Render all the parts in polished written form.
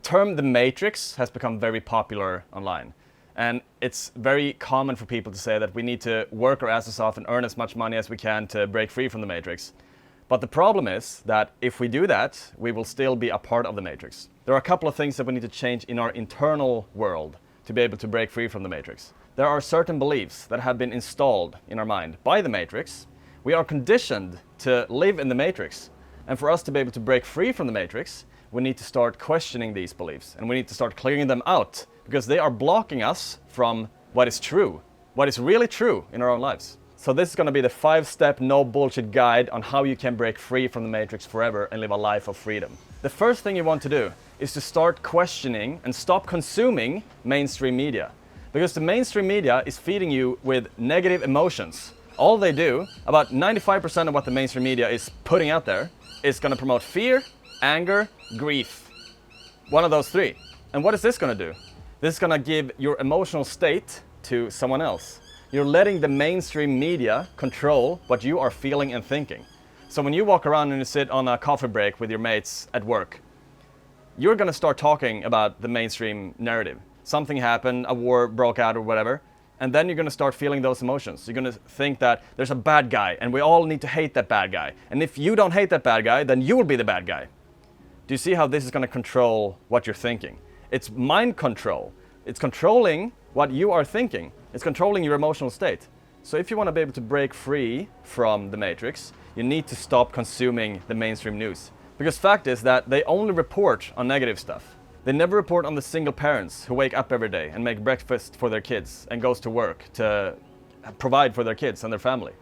term the matrix has become very popular online. And it's very common for people to say that we need to work our asses off and earn as much money as we can to break free from the matrix. But the problem is that if we do that, we will still be a part of the matrix. There are a couple of things that we need to change in our internal world to be able to break free from the matrix. There are certain beliefs that have been installed in our mind by the matrix. We are conditioned to live in the matrix. And for us to be able to break free from the matrix, we need to start questioning these beliefs, and we need to start clearing them out, because they are blocking us from what is true, what is really true in our own lives. So this is going to be the 5-step no bullshit guide on how you can break free from the matrix forever and live a life of freedom. The first thing you want to do is to start questioning and stop consuming mainstream media, because the mainstream media is feeding you with negative emotions. All they do, about 95% of what the mainstream media is putting out there, is going to promote fear, anger, grief. One of those three. And what is this going to do? This is going to give your emotional state to someone else. You're letting the mainstream media control what you are feeling and thinking. So when you walk around and you sit on a coffee break with your mates at work, you're going to start talking about the mainstream narrative. Something happened, a war broke out or whatever, and then you're going to start feeling those emotions. You're going to think that there's a bad guy and we all need to hate that bad guy. And if you don't hate that bad guy, then you will be the bad guy. Do you see how this is going to control what you're thinking? It's mind control. It's controlling what you are thinking. It's controlling your emotional state. So if you want to be able to break free from the matrix, you need to stop consuming the mainstream news. Because fact is that they only report on negative stuff. They never report on the single parents who wake up every day and make breakfast for their kids and goes to work to provide for their kids and their family.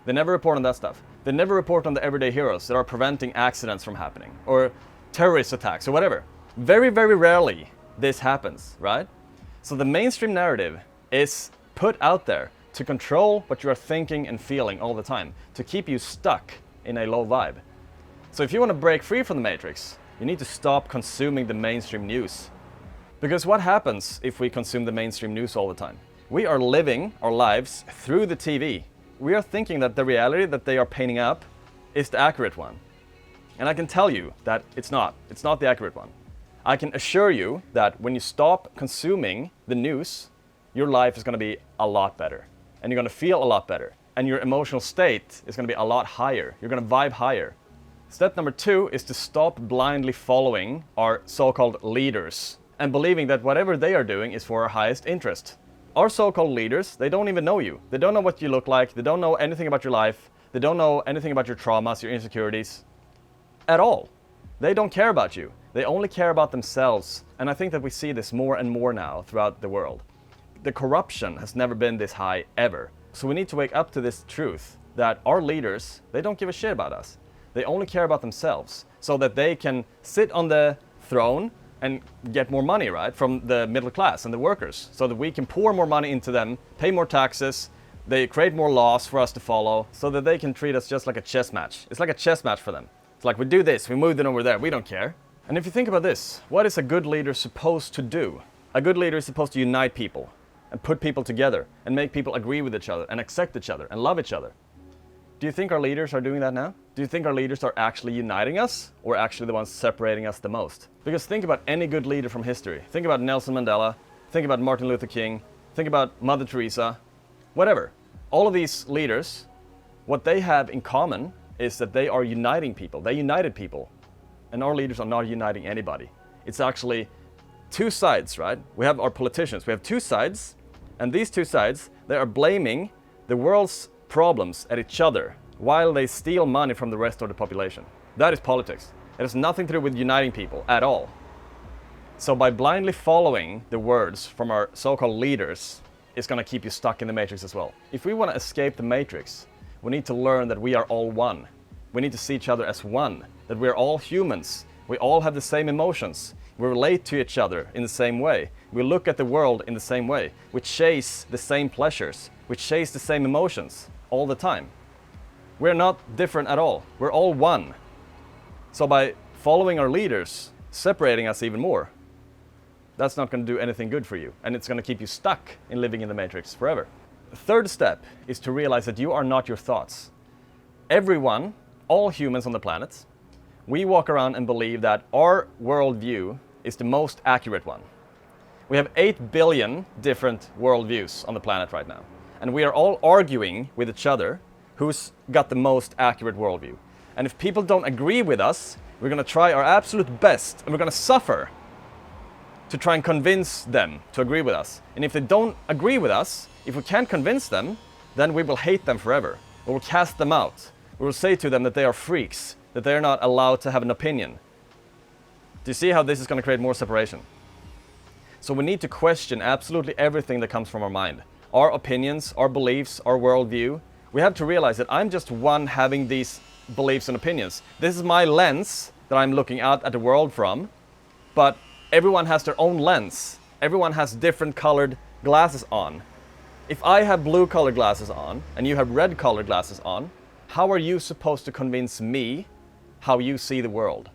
They never report on that stuff. They never report on the everyday heroes that are preventing accidents from happening or terrorist attacks or whatever. Very, very rarely this happens, right? So the mainstream narrative is put out there to control what you are thinking and feeling all the time, to keep you stuck in a low vibe. So if you want to break free from the matrix, you need to stop consuming the mainstream news. Because what happens if we consume the mainstream news all the time? We are living our lives through the TV. We are thinking that the reality that they are painting up is the accurate one. And I can tell you that it's not. It's not the accurate one. I can assure you that when you stop consuming the news, your life is going to be a lot better. And you're going to feel a lot better. And your emotional state is going to be a lot higher. You're going to vibe higher. Step number 2 is to stop blindly following our so-called leaders and believing that whatever they are doing is for our highest interest. Our so-called leaders, they don't even know you. They don't know what you look like. They don't know anything about your life. They don't know anything about your traumas, your insecurities at all. They don't care about you. They only care about themselves. And I think that we see this more and more now throughout the world. The corruption has never been this high ever. So we need to wake up to this truth that our leaders, they don't give a shit about us. They only care about themselves so that they can sit on the throne and get more money, right, from the middle class and the workers, so that we can pour more money into them, pay more taxes, they create more laws for us to follow, so that they can treat us just like a chess match. It's like a chess match for them. It's like we do this, we move it over there, we don't care. And if you think about this, what is a good leader supposed to do? A good leader is supposed to unite people and put people together and make people agree with each other and accept each other and love each other. Do you think our leaders are doing that now? Do you think our leaders are actually uniting us or actually the ones separating us the most? Because think about any good leader from history. Think about Nelson Mandela, think about Martin Luther King, think about Mother Teresa, whatever. All of these leaders, what they have in common is that they are uniting people. They united people. And our leaders are not uniting anybody. It's actually two sides, right? We have our politicians. We have two sides, and these two sides, they are blaming the world's problems at each other while they steal money from the rest of the population. That is politics. It has nothing to do with uniting people at all. So by blindly following the words from our so-called leaders, it's going to keep you stuck in the matrix as well. If we want to escape the matrix, we need to learn that we are all one. We need to see each other as one, that we're all humans. We all have the same emotions. We relate to each other in the same way. We look at the world in the same way. We chase the same pleasures. We chase the same emotions all the time. We're not different at all. We're all one. So by following our leaders, separating us even more, that's not going to do anything good for you. And it's going to keep you stuck in living in the matrix forever. The third step is to realize that you are not your thoughts. Everyone, all humans on the planet, we walk around and believe that our worldview is the most accurate one. We have 8 billion different worldviews on the planet right now. And we are all arguing with each other who's got the most accurate worldview. And if people don't agree with us, we're going to try our absolute best and we're going to suffer to try and convince them to agree with us. And if they don't agree with us, if we can't convince them, then we will hate them forever. We will cast them out. We will say to them that they are freaks, that they're not allowed to have an opinion. Do you see how this is going to create more separation? So we need to question absolutely everything that comes from our mind. Our opinions, our beliefs, our worldview. We have to realize that I'm just one having these beliefs and opinions. This is my lens that I'm looking out at the world from, but everyone has their own lens. Everyone has different colored glasses on. If I have blue colored glasses on and you have red colored glasses on, how are you supposed to convince me how you see the world?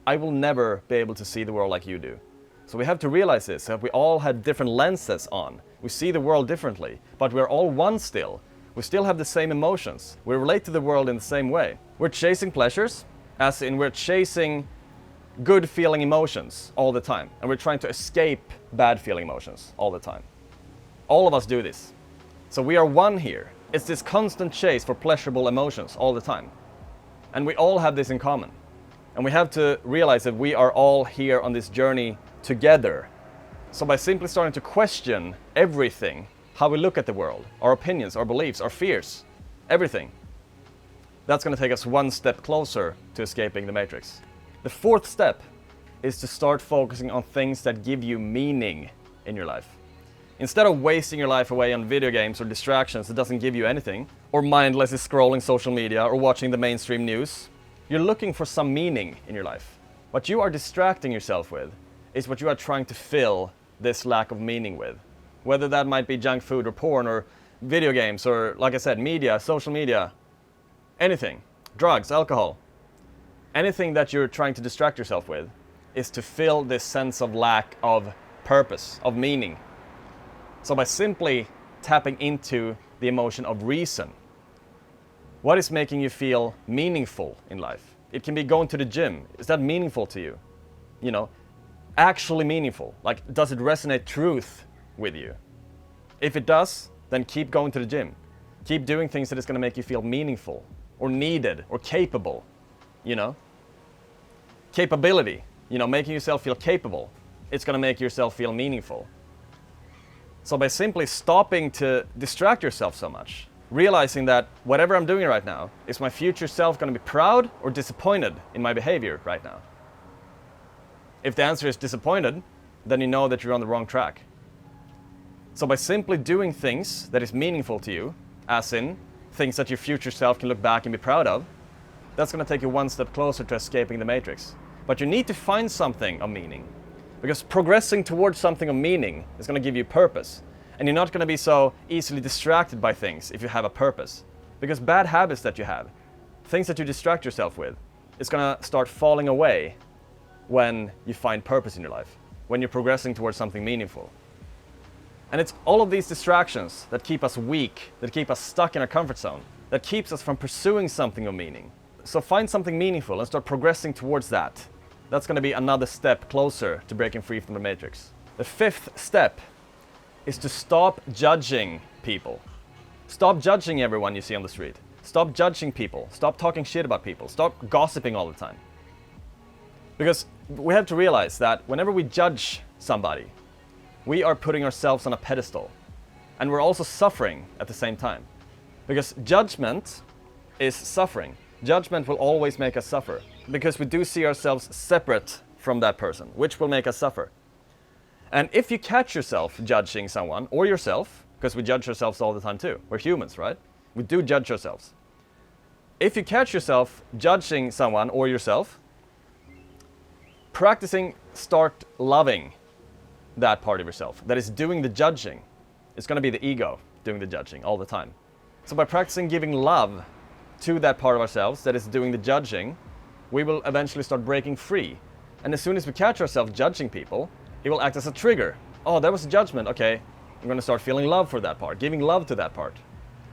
I will never be able to see the world like you do. So we have to realize this, that we all have different lenses on. We see the world differently, but we're all one still. We still have the same emotions. We relate to the world in the same way. We're chasing pleasures, as in we're chasing good feeling emotions all the time. And we're trying to escape bad feeling emotions all the time. All of us do this. So we are one here. It's this constant chase for pleasurable emotions all the time. And we all have this in common. And we have to realize that we are all here on this journey together. So by simply starting to question everything, how we look at the world, our opinions, our beliefs, our fears, everything, that's going to take us one step closer to escaping the matrix. The fourth step is to start focusing on things that give you meaning in your life. Instead of wasting your life away on video games or distractions that doesn't give you anything, or mindlessly scrolling social media or watching the mainstream news, you're looking for some meaning in your life. What you are distracting yourself with is what you are trying to fill this lack of meaning with. Whether that might be junk food or porn or video games or, like I said, media, social media, anything, drugs, alcohol. Anything that you're trying to distract yourself with is to fill this sense of lack of purpose, of meaning. So by simply tapping into the emotion of reason, what is making you feel meaningful in life? It can be going to the gym. Is that meaningful to you? You know, actually meaningful. Like, does it resonate truth with you? If it does, then keep going to the gym. Keep doing things that is going to make you feel meaningful or needed or capable, you know? Capability, you know, making yourself feel capable. It's going to make yourself feel meaningful. So by simply stopping to distract yourself so much, realizing that whatever I'm doing right now, is my future self going to be proud or disappointed in my behavior right now? If the answer is disappointed, then you know that you're on the wrong track. So by simply doing things that is meaningful to you, as in things that your future self can look back and be proud of, that's going to take you one step closer to escaping the matrix. But you need to find something of meaning. Because progressing towards something of meaning is going to give you purpose. And you're not going to be so easily distracted by things if you have a purpose. Because bad habits that you have, things that you distract yourself with, is going to start falling away when you find purpose in your life, when you're progressing towards something meaningful. And it's all of these distractions that keep us weak, that keep us stuck in our comfort zone, that keeps us from pursuing something of meaning. So find something meaningful and start progressing towards that. That's going to be another step closer to breaking free from the matrix. The fifth step is to stop judging people. Stop judging everyone you see on the street. Stop judging people. Stop talking shit about people. Stop gossiping all the time. Because we have to realize that whenever we judge somebody, we are putting ourselves on a pedestal. And we're also suffering at the same time. Because judgment is suffering. Judgment will always make us suffer. Because we do see ourselves separate from that person, which will make us suffer. And if you catch yourself judging someone or yourself, because we judge ourselves all the time too, we're humans, right? We do judge ourselves. If you catch yourself judging someone or yourself, practicing start loving that part of yourself that is doing the judging. It's going to be the ego doing the judging all the time. So by practicing giving love to that part of ourselves that is doing the judging, we will eventually start breaking free. And as soon as we catch ourselves judging people, it will act as a trigger. Oh, that was a judgment. Okay, I'm going to start feeling love for that part, giving love to that part.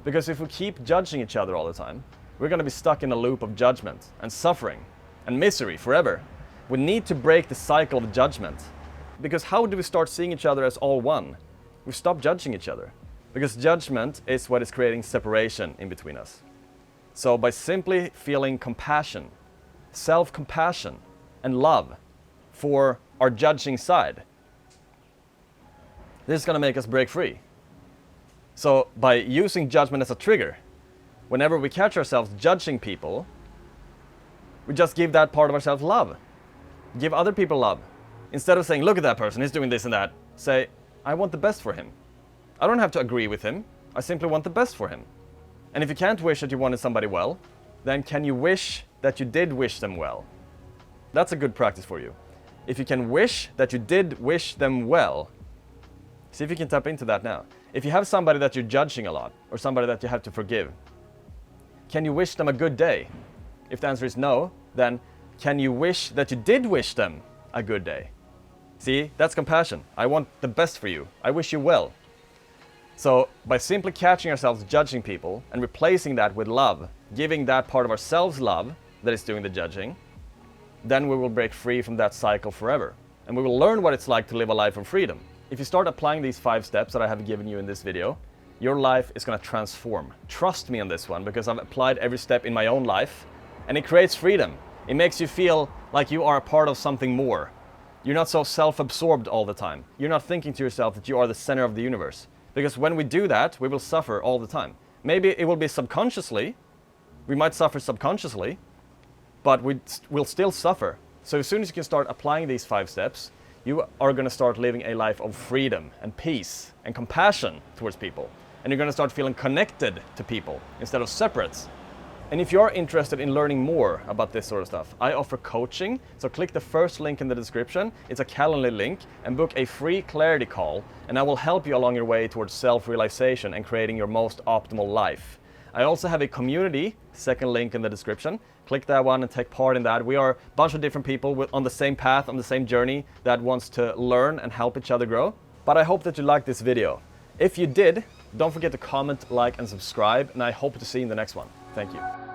Because if we keep judging each other all the time, we're going to be stuck in a loop of judgment and suffering and misery forever. We need to break the cycle of judgment. Because how do we start seeing each other as all one? We stop judging each other. Because judgment is what is creating separation in between us. So by simply feeling compassion, self-compassion, and love for our judging side, this is going to make us break free. So by using judgment as a trigger, whenever we catch ourselves judging people, we just give that part of ourselves love. Give other people love. Instead of saying, look at that person, he's doing this and that, say, I want the best for him. I don't have to agree with him. I simply want the best for him. And if you can't wish that you wanted somebody well, then can you wish that you did wish them well? That's a good practice for you. If you can wish that you did wish them well, see if you can tap into that now. If you have somebody that you're judging a lot, or somebody that you have to forgive, can you wish them a good day? If the answer is no, then can you wish that you did wish them a good day? See, that's compassion. I want the best for you. I wish you well. So by simply catching ourselves judging people and replacing that with love, giving that part of ourselves love that is doing the judging, then we will break free from that cycle forever. And we will learn what it's like to live a life of freedom. If you start applying these 5 steps that I have given you in this video, your life is going to transform. Trust me on this one, because I've applied every step in my own life, and it creates freedom. It makes you feel like you are a part of something more. You're not so self-absorbed all the time. You're not thinking to yourself that you are the center of the universe. Because when we do that, we will suffer all the time. Maybe it will be subconsciously. We might suffer subconsciously, but we will still suffer. So as soon as you can start applying these 5 steps, you are going to start living a life of freedom and peace and compassion towards people. And you're going to start feeling connected to people instead of separate. And if you're interested in learning more about this sort of stuff, I offer coaching. So click the first link in the description. It's a Calendly link, and book a free clarity call. And I will help you along your way towards self-realization and creating your most optimal life. I also have a community, second link in the description. Click that one and take part in that. We are a bunch of different people on the same path, on the same journey, that wants to learn and help each other grow. But I hope that you liked this video. If you did, don't forget to comment, like, and subscribe, and I hope to see you in the next one. Thank you.